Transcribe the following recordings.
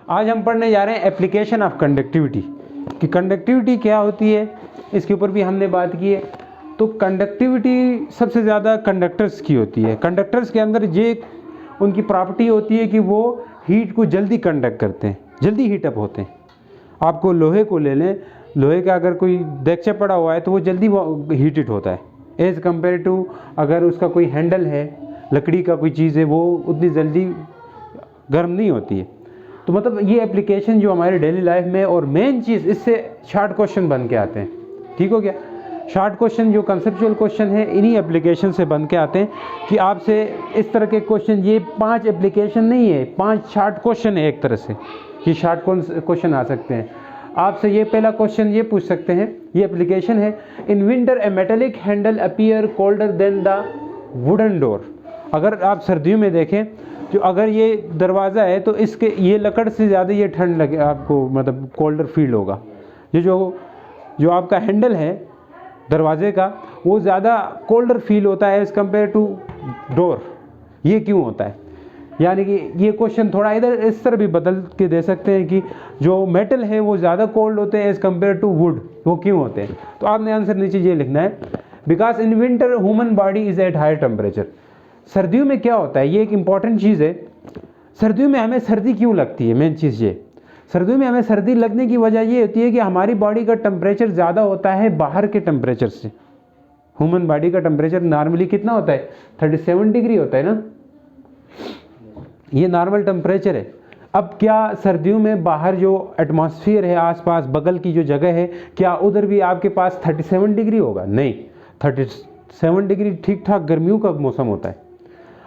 आज हम पढ़ने जा रहे हैं एप्लीकेशन ऑफ कंडक्टिविटी, कि कंडक्टिविटी क्या होती है, इसके ऊपर भी हमने बात की है। तो कंडक्टिविटी सबसे ज़्यादा कंडक्टर्स की होती है। कंडक्टर्स के अंदर ये उनकी प्रॉपर्टी होती है कि वो हीट को जल्दी कंडक्ट करते हैं, जल्दी हीटअप होते हैं। आपको लोहे को ले लें, लोहे का अगर कोई देगचा पड़ा हुआ है तो वो जल्दी हीटेड होता है एज़ कम्पेयर टू अगर उसका कोई हैंडल है, लकड़ी का कोई चीज़ है, वो उतनी जल्दी गर्म नहीं होती है। तो मतलब ये एप्लीकेशन जो हमारे डेली लाइफ में, और मेन चीज़ इससे शॉर्ट क्वेश्चन बन के आते हैं। ठीक हो गया, शॉर्ट क्वेश्चन जो कंसेप्चुअल क्वेश्चन है इन्हीं एप्लीकेशन से बन के आते हैं कि आपसे इस तरह के क्वेश्चन, ये 5 एप्लीकेशन नहीं है, 5 शॉर्ट क्वेश्चन है एक तरह से, ये शॉर्ट क्वेश्चन आ सकते हैं आपसे। ये पहला क्वेश्चन ये पूछ सकते हैं, ये एप्लीकेशन है, in winter a metallic handle appear colder than the wooden door. अगर आप सर्दियों में देखें, जो अगर ये दरवाज़ा है तो इसके ये लकड़ से ज़्यादा ये ठंड लगे आपको, मतलब कोल्डर फील होगा। ये जो आपका हैंडल है दरवाजे का, वो ज़्यादा कोल्डर फील होता है एज़ कम्पेयर टू डोर। ये क्यों होता है? यानी कि ये क्वेश्चन थोड़ा इधर इस तरह भी बदल के दे सकते हैं कि जो मेटल है वो ज़्यादा कोल्ड होते हैं एज़ कम्पेयर टू वुड, वो क्यों होते हैं? तो आपने आंसर नीचे ये लिखना है, because in winter human body is at higher temperature. सर्दियों में क्या होता है, ये एक इंपॉर्टेंट चीज़ है। सर्दियों में हमें सर्दी क्यों लगती है? मेन चीज़ ये, सर्दियों में हमें सर्दी लगने की वजह ये होती है कि हमारी बॉडी का टेम्परेचर ज़्यादा होता है बाहर के टेम्परेचर से। ह्यूमन बॉडी का टेम्परेचर नॉर्मली कितना होता है? 37 डिग्री होता है ना, ये नॉर्मल टेम्परेचर है। अब क्या सर्दियों में बाहर जो एटमॉस्फेयर है, आसपास बगल की जो जगह है, क्या उधर भी आपके पास 37 डिग्री होगा? नहीं, 37 डिग्री ठीक ठाक गर्मियों का मौसम होता है।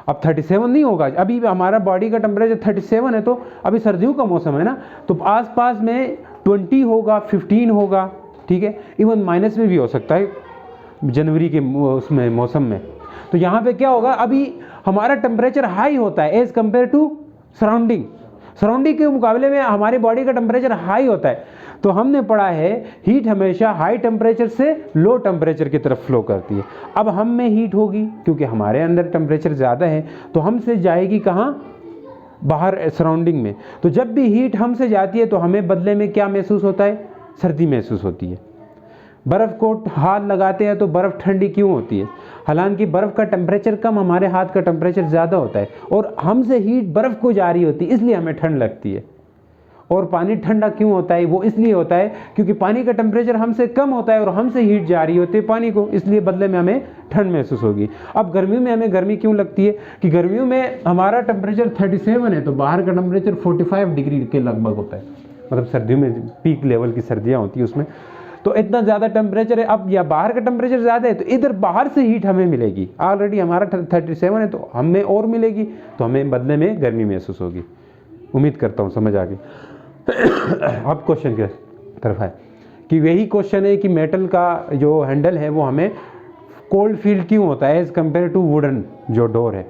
अब 37 नहीं होगा, अभी हमारा बॉडी का टेम्परेचर 37 है, तो अभी सर्दियों का मौसम है ना, तो आसपास में 20 होगा, 15 होगा, ठीक है, इवन माइनस में भी हो सकता है जनवरी के उसमें मौसम में। तो यहाँ पे क्या होगा, अभी हमारा टेम्परेचर हाई होता है एज़ कम्पेयर टू सराउंडिंग के मुकाबले में हमारी बॉडी का टेम्परेचर हाई होता है। तो हमने पढ़ा है हीट हमेशा हाई टेम्परेचर से लो टेम्परेचर की तरफ फ्लो करती है। अब हम में हीट होगी क्योंकि हमारे अंदर टेम्परेचर ज़्यादा है, तो हमसे जाएगी कहाँ? बाहर सराउंडिंग में। तो जब भी हीट हमसे जाती है तो हमें बदले में क्या महसूस होता है? सर्दी महसूस होती है। बर्फ़ को हाथ लगाते हैं तो बर्फ़ ठंडी क्यों होती है? हालांकि बर्फ़ का टेम्परेचर कम, हमारे हाथ का टेम्परेचर ज़्यादा होता है, और हमसे हीट बर्फ़ को जा रही होती है, इसलिए हमें ठंड लगती है। और पानी ठंडा क्यों होता है? वो इसलिए होता है क्योंकि पानी का टेम्परेचर हमसे कम होता है और हमसे हीट जा रही होती है पानी को, इसलिए बदले में हमें ठंड महसूस होगी। अब गर्मियों में हमें गर्मी क्यों लगती है? कि गर्मियों में हमारा टेम्परेचर 37 है, तो बाहर का टेम्परेचर 45 डिग्री के लगभग होता है। मतलब सर्दियों में पीक लेवल की सर्दियाँ होती है उसमें, तो इतना ज़्यादा टेम्परेचर है। अब या बाहर का टेम्परेचर ज़्यादा है तो इधर बाहर से हीट हमें मिलेगी, ऑलरेडी हमारा 37 है तो हमें और मिलेगी, तो हमें बदले में गर्मी महसूस होगी। उम्मीद करता हूँ समझ आ गई। अब क्वेश्चन की तरफ है कि वही क्वेश्चन है कि मेटल का जो हैंडल है वो हमें कोल्ड फील क्यों होता है एज़ कम्पेयर टू वुडन जो डोर है।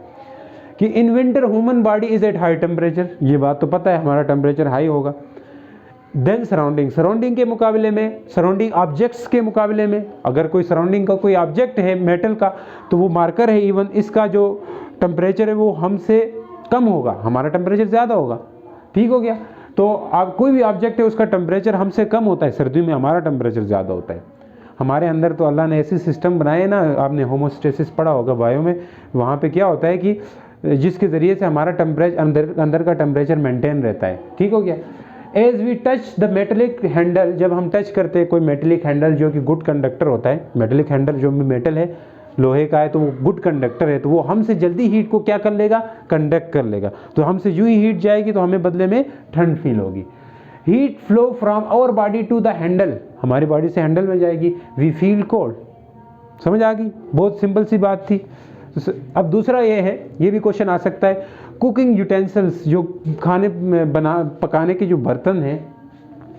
कि इन winter human body is at high temperature, ये बात तो पता है हमारा टेम्परेचर हाई होगा। देन सराउंडिंग के मुकाबले में, सराउंडिंग ऑब्जेक्ट्स के मुकाबले में, अगर कोई सराउंडिंग का कोई ऑब्जेक्ट है मेटल का, तो वो मार्कर है, इवन इसका जो टेम्परेचर है वो हमसे कम होगा, हमारा टेम्परेचर ज़्यादा होगा। ठीक हो गया, तो आप कोई भी ऑब्जेक्ट है उसका टेम्परेचर हमसे कम होता है, सर्दियों में हमारा टेम्परेचर ज़्यादा होता है। हमारे अंदर तो अल्लाह ने ऐसे सिस्टम बनाए ना, आपने होमोस्टेसिस पढ़ा होगा बायो में, वहाँ पे क्या होता है कि जिसके ज़रिए से हमारा टेम्परेचर अंदर का टेम्परेचर मेंटेन रहता है। ठीक हो गया। As we touch the metallic handle, जब हम टच करते हैं कोई मेटेलिक हैंडल जो कि गुड कंडक्टर होता है, मेटेलिक हैंडल जो मेटल है, लोहे का है, तो वो गुड कंडक्टर है, तो वो हमसे जल्दी हीट को क्या कर लेगा? कंडक्ट कर लेगा। तो हमसे यूं ही हीट जाएगी तो हमें बदले में ठंड फील होगी। Heat flow from our body to the handle, हमारी बॉडी से हैंडल में जाएगी, वी फील कोल्ड। समझ आ गई? बहुत सिंपल सी बात थी। अब दूसरा ये है, ये भी क्वेश्चन आ सकता है, कुकिंग यूटेंसिल्स जो खाने में पकाने के जो बर्तन हैं,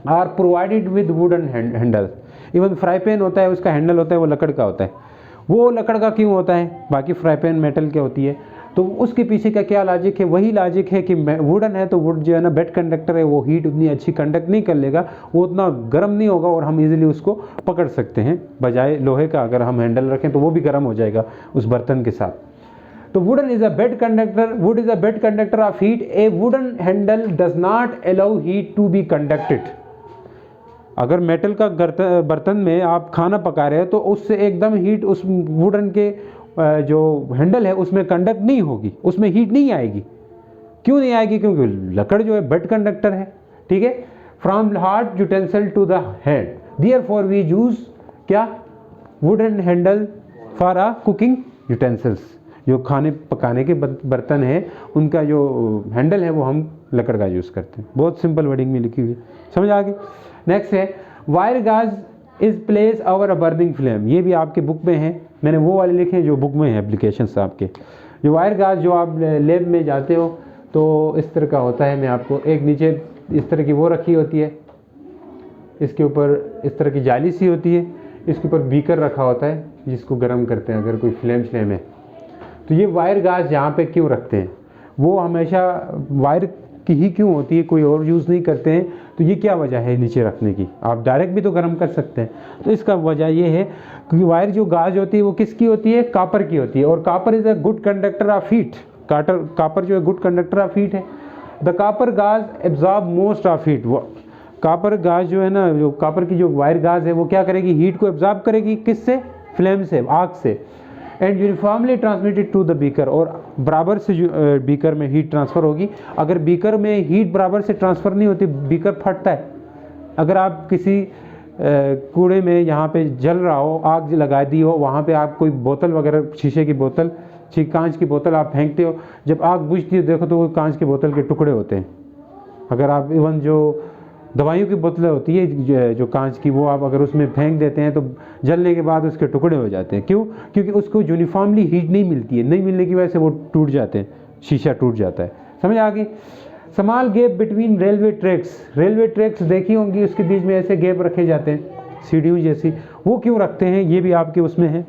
are provided with wooden handle. Even fry pan होता है, उसका हैंडल होता है वो लकड़ का होता है। वो लकड़ का क्यों होता है? बाकी फ्राई पैन मेटल के होती है। तो उसके पीछे का क्या लॉजिक है? वही लॉजिक है कि वुडन है तो वुड जो है ना बेड कंडक्टर है, वो हीट उतनी अच्छी कंडक्ट नहीं कर लेगा, वो उतना गर्म नहीं होगा और हम इजीली उसको पकड़ सकते हैं। बजाय लोहे का अगर हम हैंडल रखें तो वो भी गर्म हो जाएगा उस बर्तन के साथ। तो wooden is a bad conductor, wood is a bad conductor of heat, a wooden handle does not allow heat to be conducted. अगर मेटल का बर्तन में आप खाना पका रहे हैं तो उससे एकदम हीट उस वुडन के जो हैंडल है उसमें कंडक्ट नहीं होगी, उसमें हीट नहीं आएगी। क्यों नहीं आएगी? क्योंकि लकड़ जो है बेड कंडक्टर है, ठीक है। From hard utensil to the hand, therefore we use क्या? Wooden handle for a cooking utensils. जो खाने पकाने के बर्तन है उनका जो हैंडल है वो हम लकड़ का यूज़ करते हैं। बहुत सिंपल वर्डिंग में लिखी हुई है, समझ आ गई। नेक्स्ट है वायर गाज is place over a burning flame. ये भी आपके बुक में है, मैंने वो वाले लिखे हैं जो बुक में है एप्लीकेशंस आपके। जो वायर गाज जो आप लैब में जाते हो तो इस तरह का होता है, मैं आपको एक नीचे इस तरह की वो रखी होती है, इसके ऊपर इस तरह की जाली सी होती है, इसके ऊपर बीकर रखा होता है जिसको गर्म करते हैं अगर कोई फ्लेम है। तो ये वायर गाज यहाँ पे क्यों रखते हैं? वो हमेशा वायर की ही क्यों होती है, कोई और यूज़ नहीं करते हैं, तो ये क्या वजह है नीचे रखने की? आप डायरेक्ट भी तो गर्म कर सकते हैं। तो इसका वजह ये है क्योंकि वायर जो गाज होती है वो किसकी होती है? कापर की होती है, और copper is a good conductor of heat. Copper जो है गुड कंडक्टर ऑफ हीट है। द कापर गाज एब्जॉर्ब मोस्ट ऑफ हीट। वो कापर गाज जो है ना, जो कापर की जो वायर गाज है वो क्या करेगी? हीट को एब्जॉर्ब करेगी। किससे? फ्लेम से, आग से। And uniformly transmitted to the beaker, और बराबर से बीकर में हीट ट्रांसफ़र होगी। अगर बीकर में हीट बराबर से ट्रांसफ़र नहीं होती, बीकर फटता है। अगर आप किसी कूड़े में यहाँ पे जल रहा हो, आग लगा दी हो, वहाँ पे आप कोई बोतल वगैरह, शीशे की बोतल, कांच की बोतल आप फेंकते हो, जब आग बुझती है देखो तो वो कांच की बोतल के टुकड़े होते हैं। अगर आप इवन जो दवाइयों की बोतलें होती है जो कांच की, वो आप अगर उसमें फेंक देते हैं तो जलने के बाद उसके टुकड़े हो जाते हैं। क्यों? क्योंकि उसको यूनिफॉर्मली हीट नहीं मिलती है, नहीं मिलने की वजह से वो टूट जाते हैं, शीशा टूट जाता है। समझ आ गई। Small gap between railway tracks. Railway tracks देखी होंगी, उसके बीच में ऐसे गैप रखे जाते हैं सीढ़ियों जैसी, वो क्यों रखते हैं? ये भी आपके उसमें है।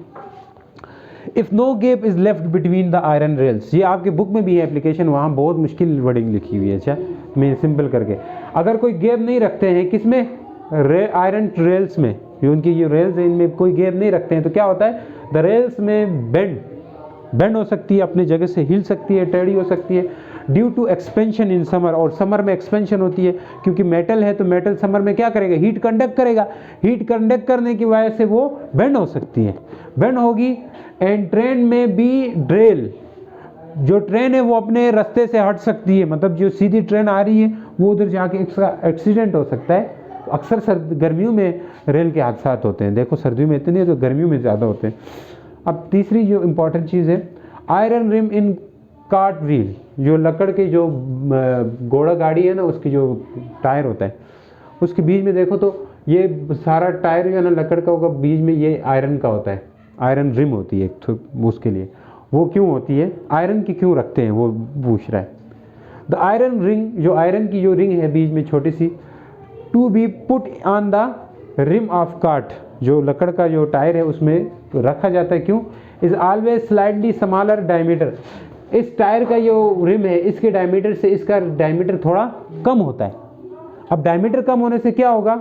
If no gap is left between the iron rails. ये आपके बुक में भी है एप्लीकेशन, वहाँ बहुत मुश्किल वर्डिंग लिखी हुई है। अच्छा, मैं सिंपल करके, अगर कोई गैप नहीं रखते हैं किसमें? आयरन रेल्स में, ये उनकी जो रेल्स हैं इनमें कोई गैप नहीं रखते हैं तो क्या होता है? द रेल्स में बेंड हो सकती है, अपनी जगह से हिल सकती है, टेढ़ी हो सकती है due to expansion in summer. और समर में एक्सपेंशन होती है क्योंकि मेटल है, तो मेटल समर में क्या करेगा? हीट कंडक्ट करेगा। हीट कंडक्ट करने की वजह से वो बेंड हो सकती है, बेंड होगी। एंड ट्रेन में भी ड्रेल, जो ट्रेन है वो अपने रास्ते से हट सकती है, मतलब जो सीधी ट्रेन आ रही है वो उधर जाके एक्सीडेंट हो सकता है। अक्सर गर्मियों में रेल के हादसा होते हैं, देखो सर्दियों में इतने तो गर्मियों में ज़्यादा होते हैं। अब तीसरी जो इम्पोर्टेंट चीज़ है, आयरन रिम इन कार्ट व्हील। जो लकड़ के जो घोड़ा गाड़ी है ना, उसकी जो टायर होता है उसके बीच में देखो तो ये सारा टायर जो है ना लकड़ का होगा, बीच में ये आयरन का होता है, आयरन रिम होती है तो उसके लिए। वो क्यों होती है? आयरन की क्यों रखते हैं वो पूछ रहा है। द आयरन रिंग, जो आयरन की जो रिंग है बीच में छोटी सी, to be put on the rim of cart, जो लकड़ का जो टायर है उसमें रखा जाता है। क्यों? Is always slightly smaller diameter. इस टायर का जो रिम है इसके डायमीटर से इसका डायमीटर थोड़ा कम होता है। अब डायमीटर कम होने से क्या होगा?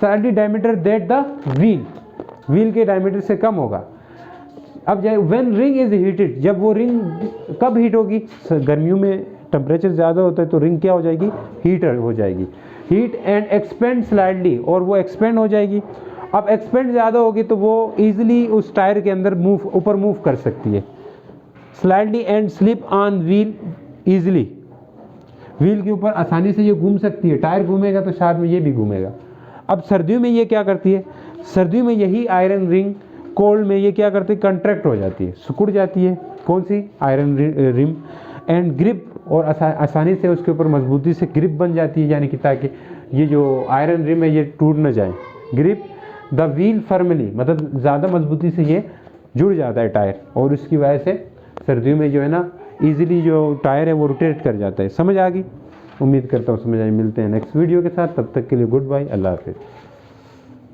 Slightly diameter that the wheel के डायमीटर से कम होगा। अब व्हेन रिंग इज हीटेड, जब वो रिंग कब हीट होगी? गर्मियों में टेम्परेचर ज़्यादा होता है तो रिंग क्या हो जाएगी? हीटर हो जाएगी। हीट एंड एक्सपेंड स्लाइडली, और वो एक्सपेंड हो जाएगी। अब एक्सपेंड ज़्यादा होगी तो वो ईजिली उस टायर के अंदर ऊपर मूव कर सकती है। Slightly and slip on wheel easily, wheel के ऊपर आसानी से ये घूम सकती है। टायर घूमेगा तो साथ में ये भी घूमेगा। अब सर्दियों में ये क्या करती है? सर्दियों में यही आयरन रिंग कोल्ड में ये क्या करती है? कंट्रैक्ट हो जाती है, सिकुड़ जाती है। कौन सी? Iron rim. एंड ग्रिप, और आसानी से उसके ऊपर मजबूती से ग्रिप बन जाती है, यानी कि ताकि ये जो आयरन रिम है ये टूट ना जाए। ग्रिप द व्हील फर्मली, मतलब ज़्यादा मजबूती से ये जुड़ जाता है टायर, और उसकी वजह से सर्दियों में जो है ना ईजिली जो टायर है वो रोटेट कर जाता है। समझ आ गई? उम्मीद करता हूँ समझ आई। मिलते हैं नेक्स्ट वीडियो के साथ, तब तक के लिए गुड बाय, अल्लाह हाफिज़।